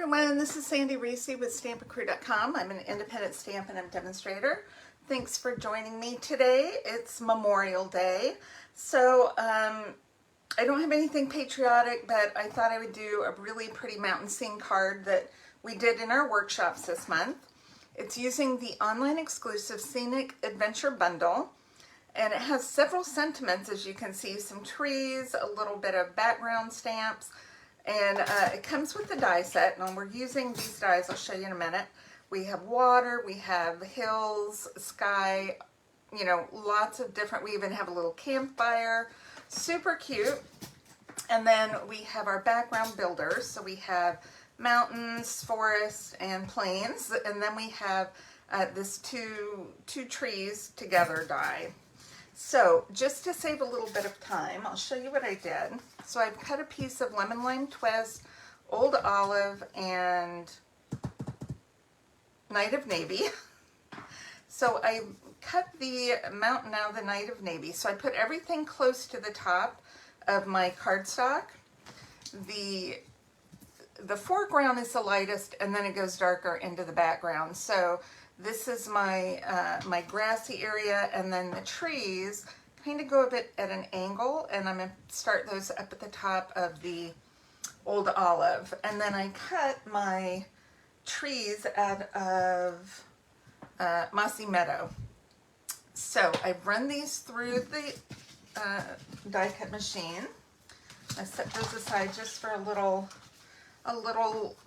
everyone, this is Sandy Reese with StampACrew.com. I'm an independent Stampin' and demonstrator. Thanks for joining me today. It's Memorial Day, so I don't have anything patriotic, but I thought I would do a really pretty mountain scene card that we did in our workshops this month. It's using the online exclusive Scenic Adventure Bundle, and it has several sentiments, as you can see, some trees, a little bit of background stamps, and it comes with the die set, and we're using these dies. I'll show you in a minute. We have water, we have hills, sky, you know, lots of different, we even have a little campfire, super cute. And then we have our background builders, so we have mountains, forests, and plains, and then we have this two trees together die. So just to save a little bit of time, I'll show you what I did. So I've cut a piece of lemon lime twist, old olive, and Night of Navy. So I cut the mountain out of the Night of Navy. So I put everything close to the top of my cardstock. The foreground is the lightest, and then it goes darker into the background. So this is my my grassy area, and then the trees kind of go a bit at an angle, and I'm going to start those up at the top of the old olive. And then I cut my trees out of Mossy Meadow. So I've run these through the die cut machine. I set those aside just for a little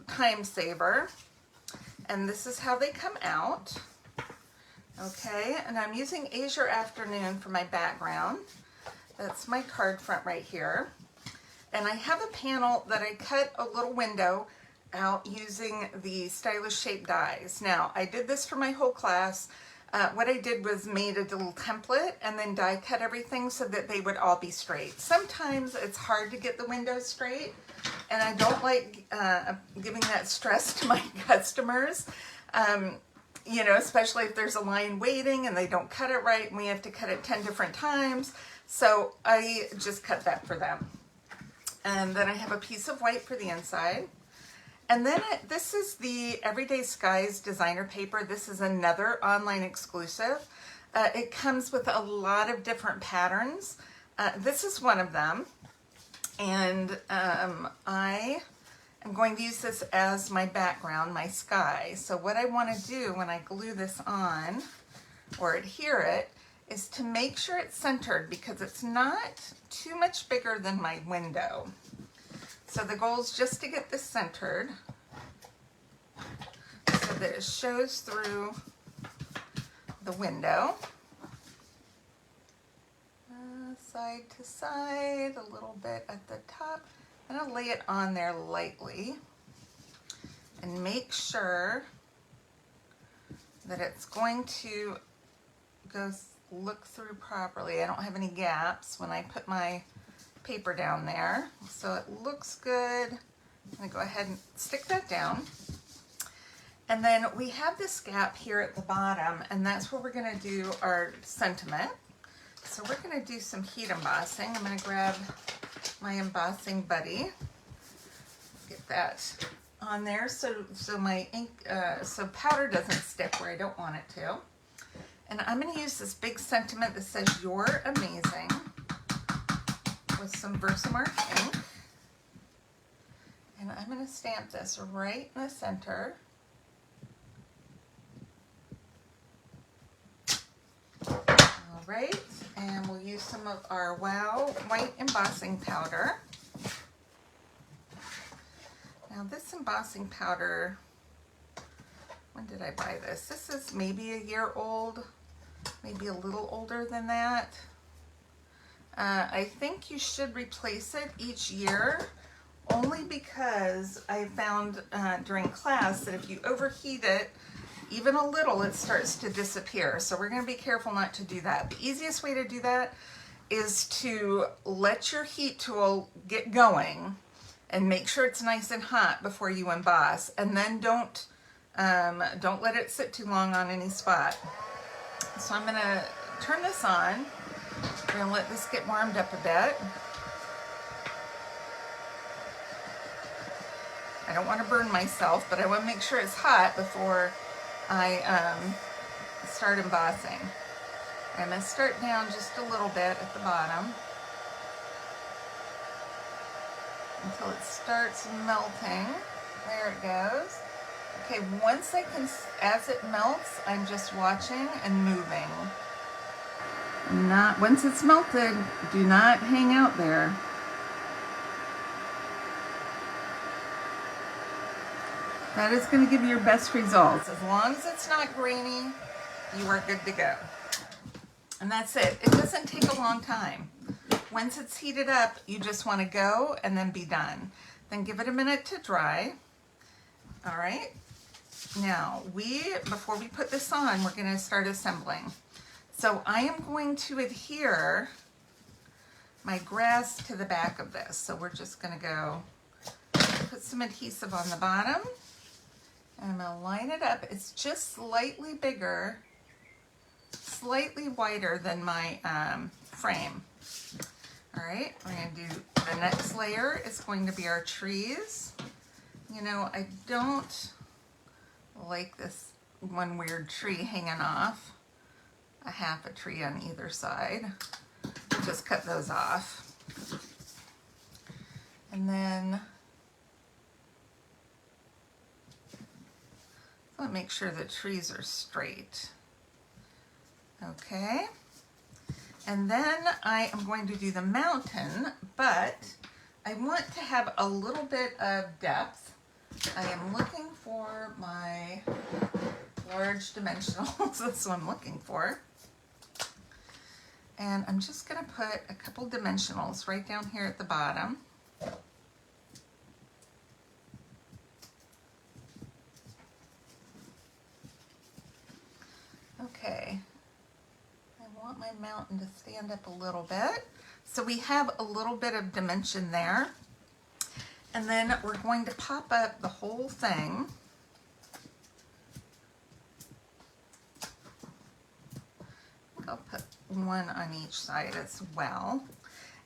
time saver. And this is how they come out. Okay, and I'm using Azure Afternoon for my background. That's my card front right here. And I have a panel that I cut a little window out using the stylish shape dies. Now, I did this for my whole class. What I did was made a little template and then die cut everything so that they would all be straight. Sometimes it's hard to get the windows straight, and I don't like giving that stress to my customers, you know, especially if there's a line waiting and they don't cut it right and we have to cut it 10 different times. So I just cut that for them. And then I have a piece of white for the inside. And then this is the Everyday Skies designer paper. This is another online exclusive. It comes with a lot of different patterns. This is one of them. And I am going to use this as my background, my sky. So what I want to do when I glue this on or adhere it is to make sure it's centered, because it's not too much bigger than my window. So the goal is just to get this centered so that it shows through the window. Side to side, a little bit at the top. I'm going to lay it on there lightly and make sure that it's going to look through properly. I don't have any gaps when I put my paper down there, so it looks good. I'm going to go ahead and stick that down. And then we have this gap here at the bottom, and that's where we're going to do our sentiment. So we're going to do some heat embossing. I'm going to grab my embossing buddy, get that on there so my ink, so powder doesn't stick where I don't want it to. And I'm going to use this big sentiment that says "You're amazing" with some Versamark ink. And I'm going to stamp this right in the center. All right, and we'll use some of our Wow white embossing powder. Now this embossing powder, when did I buy this? This is maybe a year old, maybe a little older than that. I think you should replace it each year, only because I found during class that if you overheat it even a little, it starts to disappear. So we're going to be careful not to do that. The easiest way to do that is to let your heat tool get going and make sure it's nice and hot before you emboss, and then don't let it sit too long on any spot. So I'm going to turn this on. We're going to let this get warmed up a bit. I don't want to burn myself, but I want to make sure it's hot before I start embossing. I'm going to start down just a little bit at the bottom until it starts melting. There it goes. Okay, once as it melts, I'm just watching and moving. Once it's melted, do not hang out there. That is going to give you your best results. As long as it's not grainy, you are good to go. And that's it. It doesn't take a long time. Once it's heated up, you just want to go and then be done. Then give it a minute to dry. All right. Now, before we put this on, we're going to start assembling. So I am going to adhere my grass to the back of this. So we're just going to go put some adhesive on the bottom. And I'm going to line it up. It's just slightly bigger, slightly wider than my frame. All right, we're going to do the next layer is going to be our trees. You know, I don't like this one weird tree hanging off, a half a tree on either side. Just cut those off. And then I'll make sure the trees are straight. Okay. And then I am going to do the mountain, but I want to have a little bit of depth. I am looking for my large dimensionals. That's what I'm looking for. And I'm just going to put a couple dimensionals right down here at the bottom. Okay. I want my mountain to stand up a little bit. So we have a little bit of dimension there. And then we're going to pop up the whole thing. I'll put one on each side as well.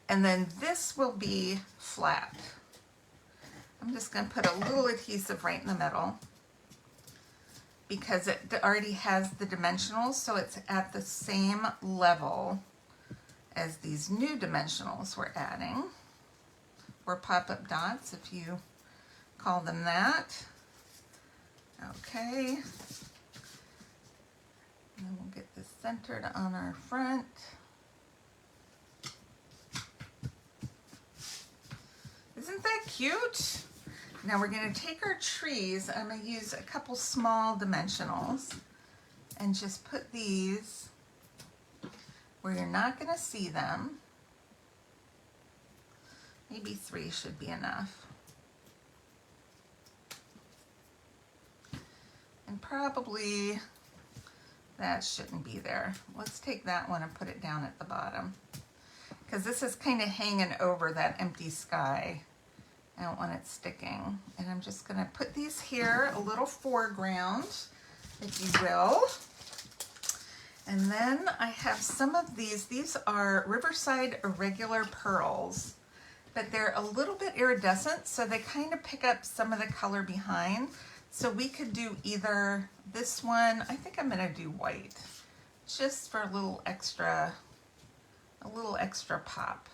And then this will be flat. I'm just going to put a little adhesive right in the middle because it already has the dimensionals, so it's at the same level as these new dimensionals we're adding, or pop-up dots if you call them that. Okay. And then we'll get this centered on our front. Isn't that cute? Now we're going to take our trees. I'm going to use a couple small dimensionals and just put these where you're not going to see them. Maybe 3 should be enough. And probably that shouldn't be there. Let's take that one and put it down at the bottom, because this is kind of hanging over that empty sky. I don't want it sticking. And I'm just going to put these here, a little foreground, if you will. And then I have some of these. These are Riverside Irregular Pearls, but they're a little bit iridescent, so they kind of pick up some of the color behind. So we could do either this one. I think I'm going to do white, just for a little extra pop.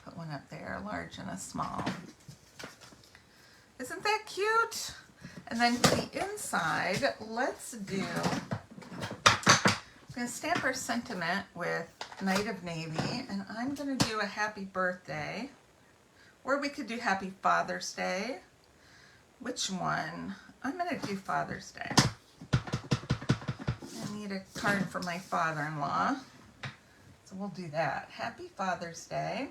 Put one up there, large and a small. Isn't that cute? And then for the inside, let's do, I'm going to stamp our sentiment with Night of Navy, and I'm going to do a happy birthday, or we could do happy Father's Day. Which one? I'm going to do Father's Day. I need a card for my father-in-law, so we'll do that. Happy Father's Day.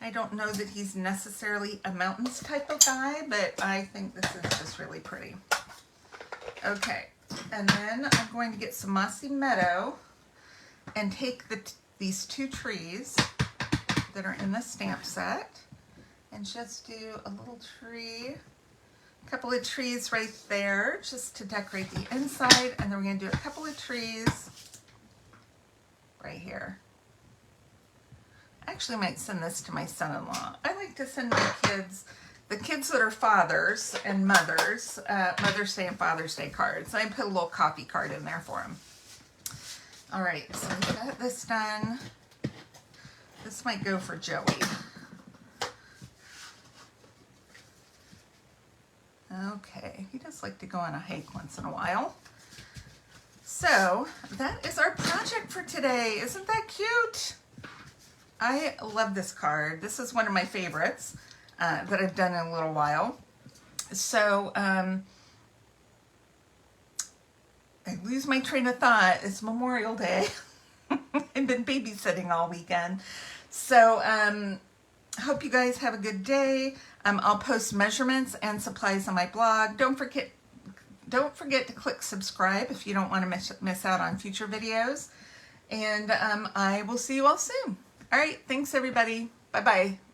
I don't know that he's necessarily a mountains type of guy, but I think this is just really pretty. Okay, and then I'm going to get some Mossy Meadow and take these 2 trees that are in the stamp set and just do a little tree, a couple of trees right there just to decorate the inside, and then we're going to do a couple of trees right here. I actually might send this to my son-in-law. I like to send my kids, the kids that are fathers and mothers, Mother's Day and Father's Day cards. I put a little coffee card in there for them. All right, so we got this done. This might go for Joey. Okay, he does like to go on a hike once in a while. So that is our project for today. Isn't that cute? I love this card. This is one of my favorites that I've done in a little while. So I lose my train of thought. It's Memorial Day. I've been babysitting all weekend. So hope you guys have a good day. I'll post measurements and supplies on my blog. Don't forget to click subscribe if you don't want to miss out on future videos. And I will see you all soon. All right, thanks everybody. Bye-bye.